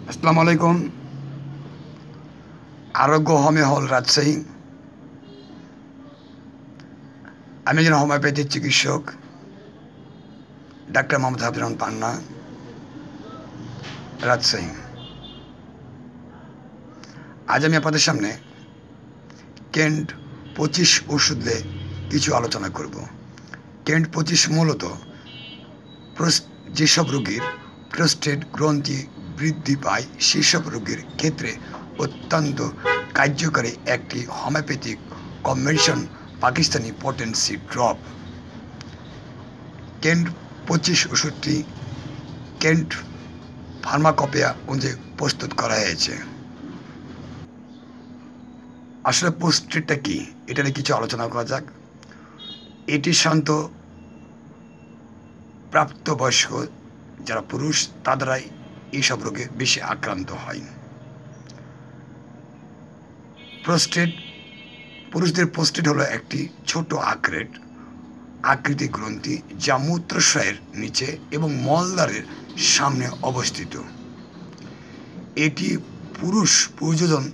আসসালামু আলাইকুম। আরোগ্য হোমিও হল রাজশাহী। আমি একজন হোমিওপ্যাথিক চিকিৎসক, ডাক্তার মোহাম্মদ হাফিজ রহমান পান্না, রাজশাহী। আজ আমি আপনাদের সামনে কেন্ট 25 ওষুধে কিছু আলোচনা করব। কেন্ট 25 মূলত যেসব রোগীর প্রোস্টেট গ্রন্থি বৃদ্ধি পায় সেসব রোগীর ক্ষেত্রে অত্যন্ত কার্যকরী একটি homeopathic combination Pakistani potency drop. Kent 25 ওষুধটি কেন্ট ফার্মাকোপিয়া অনুযায়ী প্রস্তুত করা হয়েছে। আসলে প্রোস্টেটটা কি, এটা নিয়ে কিছু আলোচনা করা যাক। এটি শান্ত প্রাপ্তবয়স্ক যারা পুরুষ তাদেরাই এইসব রোগে বেশি আক্রান্ত হয়। প্রোস্টেট, পুরুষদের প্রোস্টেট হলো একটি ছোট আকৃতি গ্রন্থি যা মূত্রাশয়ের নিচে এবং মলদ্বারের সামনে অবস্থিত। এটি পুরুষ প্রজনন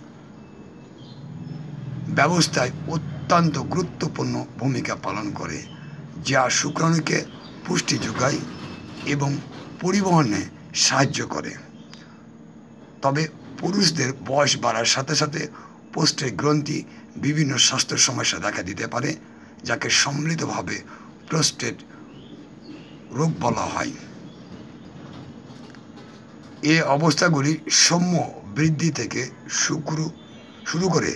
ব্যবস্থায় অত্যন্ত গুরুত্বপূর্ণ ভূমিকা পালন করে, যা শুক্রাণুকে পুষ্টি যোগায় এবং পরিবহনে সাহায্য করে। তবে পুরুষদের বয়স বাড়ার সাথে সাথে প্রোস্টেট গ্রন্থি বিভিন্ন স্বাস্থ্য সমস্যা দেখা দিতে পারে, যাকে সম্মিলিতভাবে প্রোস্টেট রোগ বলা হয়। এই অবস্থাগুলি সৌম্য বৃদ্ধি থেকে শুরু করে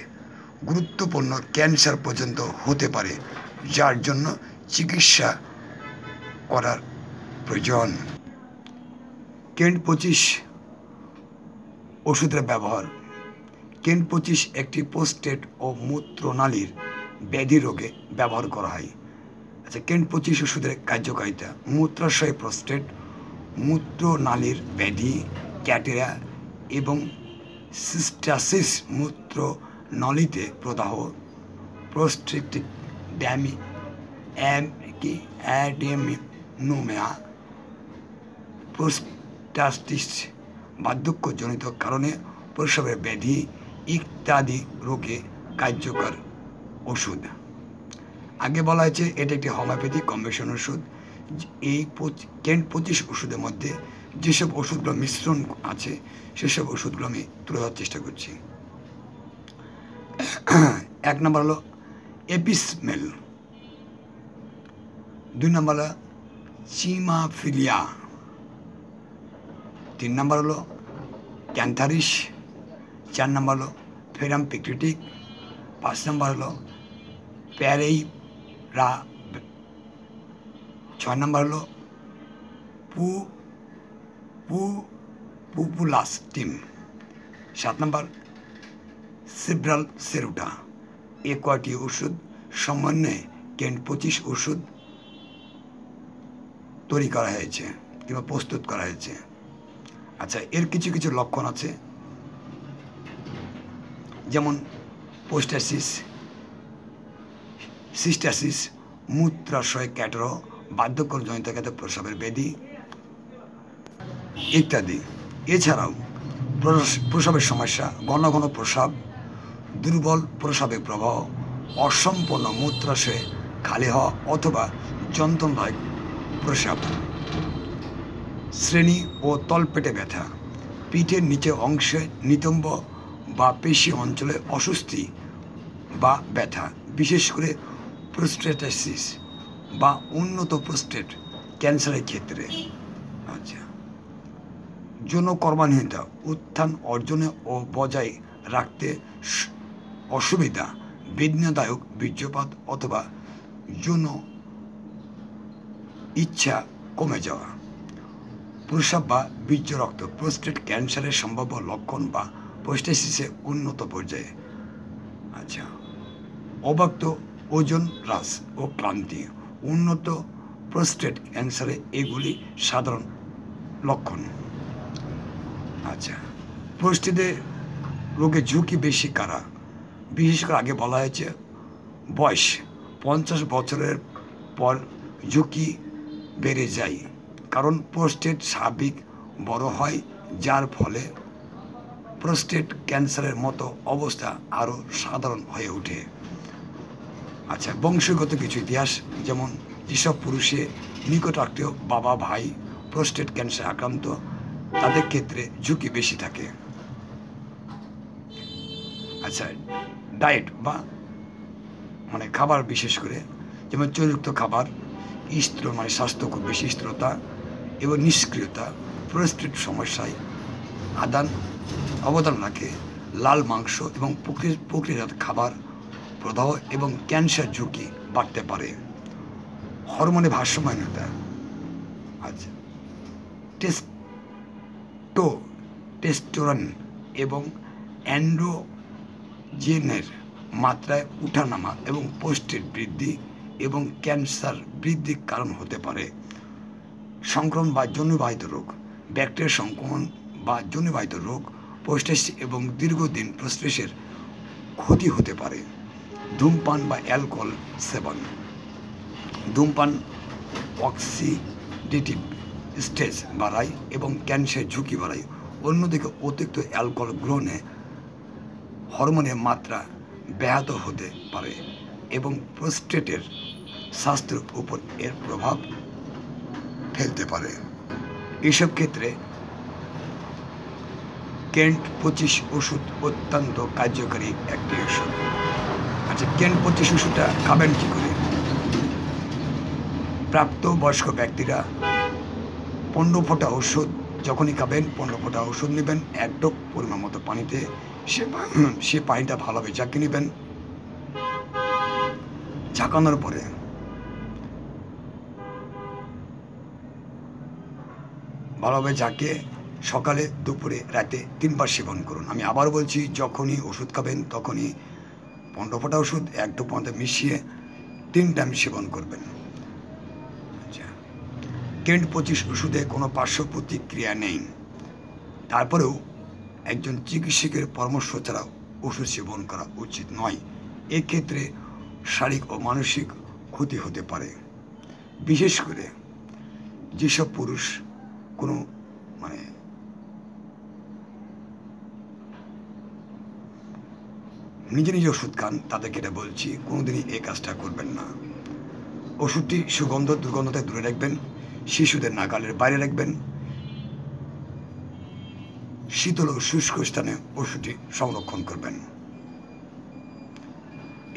গুরুত্বপূর্ণ ক্যান্সার পর্যন্ত হতে পারে, যার জন্য চিকিৎসা করার প্রয়োজন। কেন্ট 25 ওষুধের ব্যবহার। কেন্ট 25 একটি প্রোস্টেট ও মূত্রনালীর ব্যাধি রোগে ব্যবহার করা হয়। আচ্ছা, কেন্ট 25 ওষুধের কার্যকারিতা। মূত্রাশয় প্রোস্টেট, মূত্রনালীর ব্যাধি, ক্যাটেরা এবং সিস্টাসিস, মূত্রনলীতে প্রদাহ, প্রোস্টেটিক অ্যাডেনোমা, প্রোস্টাটিস, বার্ধক্যজনিত কারণে প্রসবের ব্যাধি ইত্যাদি রোগে কার্যকর ওষুধ। আগে বলা হয়েছে এটা একটি হোমিওপ্যাথিক কম্বিনেশন ওষুধ। এই কেন্ট 25 ওষুধের মধ্যে যেসব ওষুধগুলো মিশ্রণ আছে সেসব ওষুধগুলো আমি তুলে ধরার চেষ্টা করছি। 1 নম্বর হলো এপিসমেল, 2 নম্বর হলো চিমাফিলিয়া, 3 নম্বর হলো ক্যান্থারিস, 4 নম্বর হলো ফেরামপিক্রিটিক, 5 নম্বর হলো প্যারেইরা, 6 নম্বর হলো পুপুলাস্টিম, 7 নম্বর সিব্রাল সেরুটা। এ কয়টি ওষুধ সমন্বয়ে কেন্ট 25 ওষুধ তৈরি করা হয়েছে কিংবা প্রস্তুত করা হয়েছে। আচ্ছা, এর কিছু কিছু লক্ষণ আছে, যেমন পোস্টাসিস, সিস্টাসিস, মূত্রাশয় ক্যাটেরা, বার্ধক্যজনিত প্রসবের ব্যাধি ইত্যাদি। এছাড়াও প্রসবের সমস্যা, ঘন ঘন প্রস্রাব, দুর্বল প্রস্রাবের প্রবাহ, অসম্পূর্ণ মূত্রাশয়ে খালি হওয়া অথবা যন্ত্রণাদায়ক প্রস্রাব, শ্রেণী ও তলপেটে ব্যথা, পিঠের নিচে অংশে নিতম্ব বা পেশি অঞ্চলে অস্বস্তি বা ব্যথা, বিশেষ করে প্রোস্টেটাইটিস বা উন্নত প্রোস্টেট ক্যান্সারের ক্ষেত্রে। আচ্ছা, যৌন কর্মহীনতা, উত্থান অর্জনে ও বজায় রাখতে অসুবিধা, বেদনাদায়ক বীর্যপাত অথবা যৌন ইচ্ছা কমে যাওয়া, প্রস্রাব বা বীর্য রক্ত, প্রোস্টেট ক্যান্সারের সম্ভাব্য লক্ষণ বা প্রোস্টেসিসের উন্নত পর্যায়ে। আচ্ছা, অব্যক্ত ওজন হ্রাস ও ক্লান্তি, উন্নত প্রোস্টেট ক্যান্সারে এগুলি সাধারণ লক্ষণ। আচ্ছা, প্রোস্টেটের রোগে ঝুঁকি বেশি কারা? বিশেষ করে আগে বলা হয়েছে বয়স 50 বছরের পর ঝুঁকি বেড়ে যায়, কারণ প্রোস্টেট স্বাভাবিক বড় হয়, যার ফলে প্রোস্টেট ক্যান্সারের মতো অবস্থা আরও সাধারণ হয়ে ওঠে। আচ্ছা, বংশগত কিছু ইতিহাস, যেমন যেসব পুরুষে নিকট আত্মীয় বাবা ভাই প্রোস্টেট ক্যান্সার আক্রান্ত, তাদের ক্ষেত্রে ঝুঁকি বেশি থাকে। আচ্ছা, ডায়েট বা মানে খাবার, বিশেষ করে যেমন চর্বিযুক্ত খাবার, মানে স্বাস্থ্য খুব বেশি স্থিরতা এবং নিষ্ক্রিয়তা প্রোস্টেট সমস্যায় অবদান রাখে। লাল মাংস এবং প্রক্রিয়াজাত খাবার প্রদাহ এবং ক্যান্সার ঝুঁকি বাড়তে পারে। হরমোনের ভারসাম্যহীনতা, আচ্ছা, টেস্টোস্টেরন এবং অ্যান্ড্রোজেনের মাত্রায় উঠানামা এবং প্রোস্টেট বৃদ্ধি এবং ক্যান্সার বৃদ্ধির কারণ হতে পারে। সংক্রমণ বা জন্মবাহিত রোগ, ব্যাকটেরিয়া সংক্রমণ বা জন্মবাহিত রোগ প্রোস্টেট এবং দীর্ঘদিন প্রোস্টেটের ক্ষতি হতে পারে। ধূমপান বা অ্যালকোহল সেবন, ধূমপান অক্সিডেটিভ স্ট্রেস বাড়ায় এবং ক্যান্সার ঝুঁকি বাড়ায়। অন্যদিকে অতিরিক্ত অ্যালকোহল গ্রহণে হরমোনের মাত্রা ব্যাহত হতে পারে এবং প্রোস্টেটের স্বাস্থ্যের উপর এর প্রভাব ফেলতে পারে। এইসব ক্ষেত্রে কেন্ট 25 ওষুধ অত্যন্ত কার্যকারী একটি ওষুধ। আচ্ছা, কেন্ট 25 ওষুধটা খাবেন কী করে? প্রাপ্তবয়স্ক ব্যক্তিরা 15 ফোঁটা ওষুধ যখনই খাবেন, 15 ফোঁটা ওষুধ নেবেন, 1 ডোপ পরিমাণ মতো পানিতে, সে পানিটা ভালোভাবে ঝাঁকিয়ে নেবেন। ঝাঁকানোর পরে ভালোভাবে ঝাঁকিয়ে সকালে, দুপুরে, রাতে 3 বার সেবন করুন। আমি আবার বলছি, যখনই ওষুধ খাবেন তখনই 15 ফোঁটা ওষুধ 1 ডোপ মতো মিশিয়ে 3 টাইম সেবন করবেন। আচ্ছা, কেন্ট 25 ওষুধে কোনো পার্শ্ব প্রতিক্রিয়া নেই, তারপরেও একজন চিকিৎসকের পরামর্শ ছাড়া ওষুধ সেবন করা উচিত নয়। এক্ষেত্রে শারীরিক ও মানসিক ক্ষতি হতে পারে, বিশেষ করে যেসব পুরুষ কোনো মানে নিজে নিজে ওষুধ খান, তাদেরকে এটা বলছি, কোনোদিনই এই কাজটা করবেন না। ওষুধটি সুগন্ধ দুর্গন্ধ থেকে দূরে রাখবেন, শিশুদের নাগালের বাইরে রাখবেন, শীতল ও শুষ্ক স্থানে ওষুধটি সংরক্ষণ করবেন।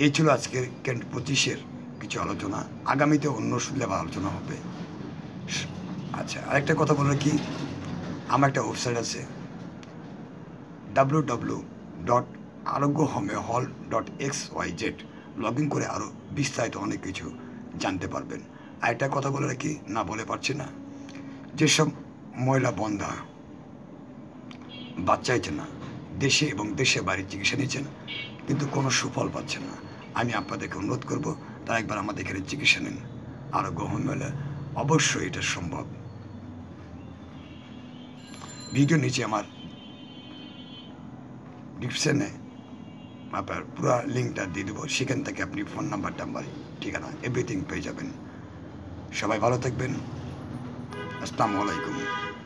এই ছিল আজকের কেন্ট 25-এর কিছু আলোচনা। আগামীতে অন্য ওষুধ লেবার আলোচনা হবে। আচ্ছা, আরেকটা কথা বলে রাখি, আমার একটা ওয়েবসাইট আছে www.arogyohomehall.xyz, লগ ইন করে আরও বিস্তারিত অনেক কিছু জানতে পারবেন। আর একটা কথা বলে রাখি, না বলে পারছি না, যেসব মহিলা বন্ধা বাচ্চা হয়েছে না, দেশে এবং দেশে বাইরে চিকিৎসা নিচ্ছেন কিন্তু কোনো সুফল পাচ্ছেন না, আমি আপনাদেরকে অনুরোধ করব তারা একবার আমাদের এখানে চিকিৎসা নিন। আরোগ্য হোমিওপ্যাথি অবশ্যই এটা সম্ভব। ভিডিও নিচে আমার ডিসক্রিপশনে আপনার পুরো লিঙ্কটা দিয়ে দেবো, সেখান থেকে আপনি ফোন নাম্বার ঠিকানা এভরিথিং পেয়ে যাবেন। সবাই ভালো থাকবেন। আসসালামু আলাইকুম।